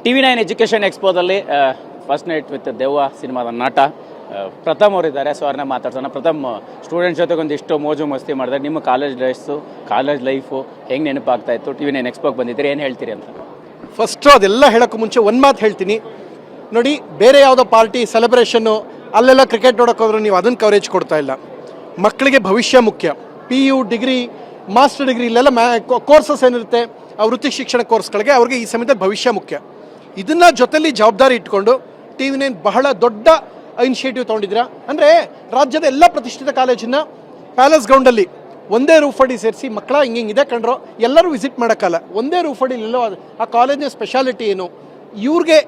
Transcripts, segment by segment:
TV9 education ಎಕ್ಸ್ಪೋದಲ್ಲಿ first night with Devva ಸಿನಿಮಾದ ನಟ ಪ್ರಥಮ್ ಅವರಿದ್ದಾರೆ. ಸೊ ಅವ್ರನ್ನ ಮಾತಾಡ್ಸೋಣ. ಪ್ರಥಮ್, ಸ್ಟೂಡೆಂಟ್ಸ್ ಜೊತೆಗೆ ಒಂದಿಷ್ಟು ಮೋಜು ಮಸ್ತಿ ಮಾಡಿದ್ರೆ ನಿಮ್ಮ ಕಾಲೇಜ್ ಲೈಫು ಹೆಂಗೆ ನೆನಪಾಗ್ತಾ ಇತ್ತು? TV9 ಎಕ್ಸ್ಪೋಗೆ ಬಂದಿದ್ದೀರಿ, ಏನು ಹೇಳ್ತೀರಿ ಅಂತ? ಫಸ್ಟು ಅದೆಲ್ಲ ಹೇಳೋಕ್ಕೂ ಮುಂಚೆ ಒಂದು ಮಾತು ಹೇಳ್ತೀನಿ ನೋಡಿ. ಬೇರೆ ಯಾವುದೋ ಪಾರ್ಟಿ ಸೆಲೆಬ್ರೇಷನ್ನು ಅಲ್ಲೆಲ್ಲ ಕ್ರಿಕೆಟ್ ನೋಡೋಕೆ ಹೋದ್ರೆ ನೀವು ಅದನ್ನು ಕವರೇಜ್ ಕೊಡ್ತಾ ಇಲ್ಲ. ಮಕ್ಕಳಿಗೆ ಭವಿಷ್ಯ ಮುಖ್ಯ. PU ಡಿಗ್ರಿ, ಮಾಸ್ಟರ್ ಡಿಗ್ರಿ ಇಲ್ಲೆಲ್ಲ ಕೋರ್ಸಸ್ ಏನಿರುತ್ತೆ ಆ ವೃತ್ತಿ ಶಿಕ್ಷಣ ಕೋರ್ಸ್ಗಳಿಗೆ ಅವ್ರಿಗೆ ಈ ಸಮಯದಲ್ಲಿ ಭವಿಷ್ಯ ಮುಖ್ಯ. ಇದನ್ನು ಜೊತೆಲಿ ಜವಾಬ್ದಾರಿ ಇಟ್ಕೊಂಡು TV9 ಬಹಳ ದೊಡ್ಡ ಇನಿಷಿಯೇಟಿವ್ ತೊಗೊಂಡಿದ್ದೀರಾ. ಅಂದರೆ ರಾಜ್ಯದ ಎಲ್ಲ ಪ್ರತಿಷ್ಠಿತ ಕಾಲೇಜನ್ನು ಪ್ಯಾಲೇಸ್ ಗ್ರೌಂಡಲ್ಲಿ ಒಂದೇ ರೂಫಡಿ ಸೇರಿಸಿ ಮಕ್ಕಳ ಹಿಂಗಿದೆ ಕಂಡ್ರೋ ಎಲ್ಲರೂ ವಿಸಿಟ್ ಮಾಡೋಕ್ಕಲ್ಲ, ಒಂದೇ ರೂಫಡಿ ಎಲ್ಲೋ ಆ ಕಾಲೇಜಿನ ಸ್ಪೆಷಾಲಿಟಿ ಏನು, ಇವ್ರಿಗೆ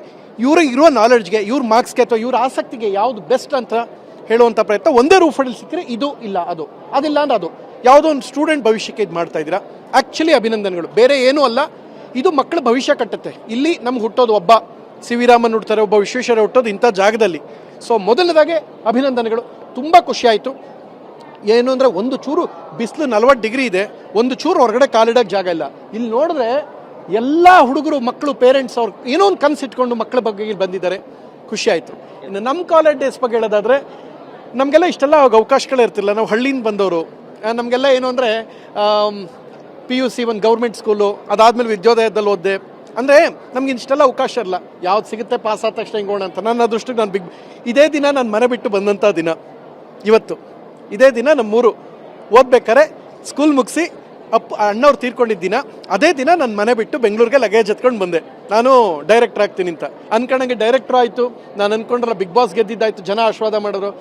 ಇರುವ ನಾಲೆಡ್ಜ್ಗೆ, ಇವ್ರ ಮಾರ್ಕ್ಸ್ಗೆ ಅಥವಾ ಇವ್ರ ಆಸಕ್ತಿಗೆ ಯಾವುದು ಬೆಸ್ಟ್ ಅಂತ ಹೇಳುವಂಥ ಪ್ರಯತ್ನ ಒಂದೇ ರೂಫಡಿಲಿ ಸಿಕ್ಕರೆ ಇದು ಇಲ್ಲ ಅದು, ಅದಿಲ್ಲ ಅಂದ್ರೆ ಅದು ಯಾವುದೋ ಒಂದು ಸ್ಟೂಡೆಂಟ್ ಭವಿಷ್ಯಕ್ಕೆ ಇದು ಮಾಡ್ತಾ ಇದ್ದೀರಾ. ಆ್ಯಕ್ಚುಲಿ ಅಭಿನಂದನೆಗಳು. ಬೇರೆ ಏನೂ ಅಲ್ಲ, ಇದು ಮಕ್ಕಳ ಭವಿಷ್ಯ ಕಟ್ಟುತ್ತೆ. ಇಲ್ಲಿ ನಮ್ಗೆ ಹುಟ್ಟೋದು ಒಬ್ಬ CV ರಾಮನ್ ಹುಡ್ತಾರೆ, ಒಬ್ಬ ವಿಶ್ವೇಶ್ವರ ಹುಟ್ಟೋದು ಇಂಥ ಜಾಗದಲ್ಲಿ. ಸೊ ಮೊದಲನೇದಾಗೆ ಅಭಿನಂದನೆಗಳು. ತುಂಬ ಖುಷಿಯಾಯಿತು. ಏನು ಅಂದರೆ ಒಂದು ಚೂರು ಬಿಸಿಲು 40 ಡಿಗ್ರಿ ಇದೆ, ಒಂದು ಚೂರು ಹೊರಗಡೆ ಕಾಲಿಡೋಕ್ಕೆ ಜಾಗ ಇಲ್ಲ. ಇಲ್ಲಿ ನೋಡಿದ್ರೆ ಎಲ್ಲ ಹುಡುಗರು ಮಕ್ಕಳು ಪೇರೆಂಟ್ಸ್ ಅವ್ರು ಏನೋ ಒಂದು ಕನಸು ಇಟ್ಕೊಂಡು ಮಕ್ಕಳ ಬಗ್ಗೆ ಇಲ್ಲಿ ಬಂದಿದ್ದಾರೆ. ಖುಷಿಯಾಯಿತು. ಇನ್ನು ನಮ್ಮ ಕಾಲೇಜ್ ಡೇಸ್ ಬಗ್ಗೆ ಹೇಳೋದಾದರೆ ನಮಗೆಲ್ಲ ಇಷ್ಟೆಲ್ಲ ಅವಕಾಶಗಳೇ ಇರ್ತಿಲ್ಲ. ನಾವು ಹಳ್ಳಿಯಿಂದ ಬಂದವರು. ನಮಗೆಲ್ಲ ಏನು ಅಂದರೆ PUC ಒಂದು ಗೌರ್ಮೆಂಟ್ ಸ್ಕೂಲು, ಅದಾದಮೇಲೆ ವಿದ್ಯೋದಯದಲ್ಲಿ ಓದಿದೆ. ಅಂದರೆ ನಮ್ಗೆ ಇಷ್ಟೆಲ್ಲ ಅವಕಾಶ ಇರಲ್ಲ. ಯಾವ್ದು ಸಿಗುತ್ತೆ ಪಾಸ್ ಆದ ತಕ್ಷಣ ಹಿಂಗೋಣ ಅಂತ. ನನ್ನ ಅದೃಷ್ಟಕ್ಕೆ ನಾನು ಇದೇ ದಿನ ನಾನು ಮನೆ ಬಿಟ್ಟು ಬಂದಂಥ ದಿನ ಇವತ್ತು. ಇದೇ ದಿನ ನಮ್ಮೂರು ಓದ್ಬೇಕಾರೆ ಸ್ಕೂಲ್ ಮುಗಿಸಿ ಅಣ್ಣವ್ರು ತೀರ್ಕೊಂಡಿದ್ದ ದಿನ. ಅದೇ ದಿನ ನಾನು ಮನೆ ಬಿಟ್ಟು ಬೆಂಗಳೂರಿಗೆ ಲಗೇಜ್ ಎತ್ಕೊಂಡು ಬಂದೆ. ನಾನು ಡೈರೆಕ್ಟರ್ ಆಗ್ತೀನಿ ಅಂತ ಅನ್ಕೊಂಡಂಗೆ ಡೈರೆಕ್ಟ್ರು ಆಯಿತು. ನಾನು ಅಂದ್ಕೊಂಡ್ರೆ ಬಿಗ್ ಬಾಸ್ ಗೆದ್ದಿದ್ದಾಯಿತು, ಜನ ಆಶೀರ್ವಾದ ಮಾಡಿದ್ರು.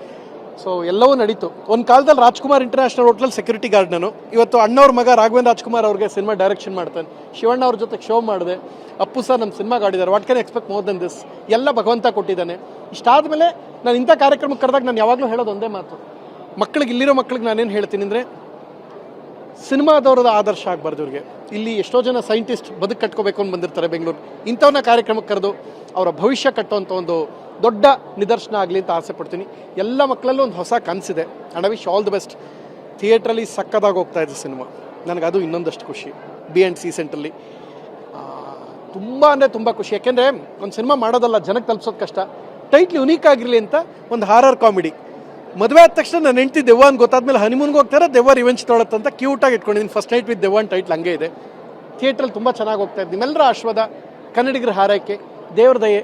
ಸೊ ಎಲ್ಲವೂ ನಡೀತು. ಒಂದು ಕಾಲದಲ್ಲಿ ರಾಜ್ಕುಮಾರ್ ಇಂಟರ್ನ್ಯಾಷನಲ್ ಹೋಟ್ಲಲ್ಲಿ ಸೆಕ್ಯೂರಿಟಿ ಗಾರ್ಡ್ ನಾನು. ಇವತ್ತು ಅಣ್ಣವ್ರ ಮಗ ರಾಘವೇಂದ್ರ ರಾಜ್ಕುಮಾರ್ ಅವ್ರಿಗೆ ಸಿನಿಮಾ ಡೈರೆಕ್ಷನ್ ಮಾಡ್ತಾನೆ. ಶಿವಣ್ಣ ಅವ್ರ ಜೊತೆ ಶೋ ಮಾಡಿದೆ. ಅಪ್ಪು ಸರ್ ನಮ್ಮ ಸಿನಿಮಾಗೆ ಆಡಿದ್ದಾರೆ. What can expect more than this? ಎಲ್ಲ ಭಗವಂತ ಕೊಟ್ಟಿದ್ದಾನೆ. ಇಷ್ಟಾದಮೇಲೆ ನಾನು ಇಂಥ ಕಾರ್ಯಕ್ರಮಕ್ಕೆ ಕರೆದಾಗ ನಾನು ಯಾವಾಗಲೂ ಹೇಳೋದು ಒಂದೇ ಮಾತು, ಮಕ್ಕಳಿಗೆ, ಇಲ್ಲಿರೋ ಮಕ್ಕಳಿಗೆ ನಾನೇನು ಹೇಳ್ತೀನಿ ಅಂದರೆ, ಸಿನಿಮಾದವ್ರದ ಆದರ್ಶ ಆಗಬಾರ್ದು ಇವ್ರಿಗೆ. ಇಲ್ಲಿ ಎಷ್ಟೋ ಜನ ಸೈಂಟಿಸ್ಟ್ ಬದುಕು ಕಟ್ಕೋಬೇಕು ಅಂತ ಬಂದಿರ್ತಾರೆ ಬೆಂಗಳೂರು. ಇಂಥವನ್ನ ಕಾರ್ಯಕ್ರಮಕ್ಕೆ ಕರೆದು ಅವರ ಭವಿಷ್ಯ ಕಟ್ಟುವಂಥ ಒಂದು ದೊಡ್ಡ ನಿದರ್ಶನ ಆಗಲಿ ಅಂತ ಆಸೆ ಪಡ್ತೀನಿ. ಎಲ್ಲ ಮಕ್ಕಳಲ್ಲೂ ಒಂದು ಹೊಸ ಕನಸಿದೆ. And I wish all the best. ಥಿಯೇಟ್ರಲ್ಲಿ ಸಕ್ಕದಾಗಿ ಹೋಗ್ತಾ ಇದೆ ಸಿನಿಮಾ. ನನಗದು ಇನ್ನೊಂದಷ್ಟು ಖುಷಿ. B&C ಸೆಂಟ್ರಲ್ಲಿ ತುಂಬ ಅಂದರೆ ತುಂಬ ಖುಷಿ. ಯಾಕೆಂದರೆ ಒಂದು ಸಿನಿಮಾ ಮಾಡೋದಲ್ಲ, ಜನಕ್ಕೆ ತಲುಪಿಸೋದು ಕಷ್ಟ. ಟೈಟ್ಲ್ ಯುನೀಕ್ ಆಗಿರಲಿ ಅಂತ ಒಂದು ಹಾರರ್ ಕಾಮಿಡಿ. ಮದುವೆ ಆದ ತಕ್ಷಣ ನಾನು ಹೆಂಡ್ತಿ ದೆವ್ವ ಅಂತ ಗೊತ್ತಾದ್ಮೇಲೆ ಹನಿಮೂನ್ಗೆ ಹೋಗ್ತಾರೆ, ದೆವ್ವ ರಿವೆಂಜ್ ತೊಗೊಳತ್ತಂತ ಕ್ಯೂಟಾಗಿ ಇಟ್ಕೊಂಡಿದ್ದೀನಿ. ಫಸ್ಟ್ ನೈಟ್ ವಿತ್ ದೆವ್ವ ಅಂತ ಟೈಟ್ಲ್ ಹಂಗೆ ಇದೆ. ಥಿಯೇಟ್ರಲ್ಲಿ ತುಂಬ ಚೆನ್ನಾಗಿ ಹೋಗ್ತಾ ಇದೆ. ನಿಮ್ಮೆಲ್ಲರ ಆಶೀರ್ವಾದ, ಕನ್ನಡಿಗರ ಹಾರೈಕೆ, ದೇವ್ರ ದಯೆ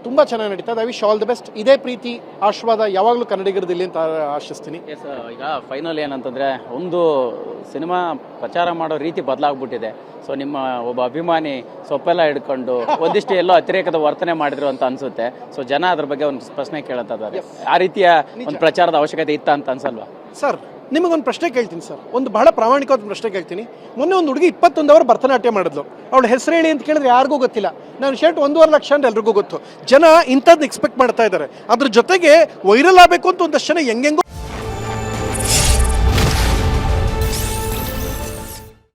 ತುಂಬ ಚೆನ್ನಾಗಿ ನಡೀತಾ ಇದೆ. I wish all the best. ಇದೇ ಪ್ರೀತಿ ಆಶೀರ್ವಾದ ಯಾವಾಗಲೂ ಕನ್ನಡಿಗರದಿಲ್ಲ ಅಂತ ಆಶಿಸ್ತೀನಿ. ಈಗ ಫೈನಲ್ ಏನಂತಂದರೆ, ಒಂದು ಸಿನಿಮಾ ಪ್ರಚಾರ ಮಾಡೋ ರೀತಿ ಬದಲಾಗ್ಬಿಟ್ಟಿದೆ. ಸೊ ನಿಮ್ಮ ಒಬ್ಬ ಅಭಿಮಾನಿ ಸೊಪ್ಪೆಲ್ಲ ಹಿಡ್ಕೊಂಡು ಒಂದಿಷ್ಟು ಎಲ್ಲೋ ಅತಿರೇಕದ ವರ್ತನೆ ಮಾಡಿದ್ರು ಅಂತ ಅನ್ಸುತ್ತೆ. ಸೊ ಜನ ಅದ್ರ ಬಗ್ಗೆ ಒಂದು ಪ್ರಶ್ನೆ ಕೇಳ್ತಿದ್ದಾರೆ. ಆ ರೀತಿಯ ಒಂದು ಪ್ರಚಾರದ ಅವಶ್ಯಕತೆ ಇತ್ತ ಅಂತ ಅನ್ಸಲ್ವಾ? ಸರ್, ನಿಮಗೊಂದು ಪ್ರಶ್ನೆ ಕೇಳ್ತೀನಿ ಸರ್. ಒಂದು ಬಹಳ ಪ್ರಾಮಾಣಿಕವಾದ ಪ್ರಶ್ನೆ ಕೇಳ್ತೀನಿ. ಮೊನ್ನೆ ಒಂದು ಹುಡುಗಿ 21 ಅವರ್ ಭರತನಾಟ್ಯ ಮಾಡಿದ್ಲು. ಅವಳ ಹೆಸರು ಹೇಳಿ ಅಂತ ಕೇಳಿದ್ರೆ ಯಾರಿಗೂ ಗೊತ್ತಿಲ್ಲ. ನಾನು ಶರ್ಟ್ 1.5 ಲಕ್ಷ ಅಂತ ಎಲ್ರಿಗೂ ಗೊತ್ತು. ಜನ ಇಂಥದ್ದು ಎಕ್ಸ್ಪೆಕ್ಟ್ ಮಾಡ್ತಾ ಇದ್ದಾರೆ. ಅದ್ರ ಜೊತೆಗೆ ವೈರಲ್ ಆಗಬೇಕು ಅಂತ ಒಂದಷ್ಟು ಜನ ಹೆಂಗೆಂಗೋ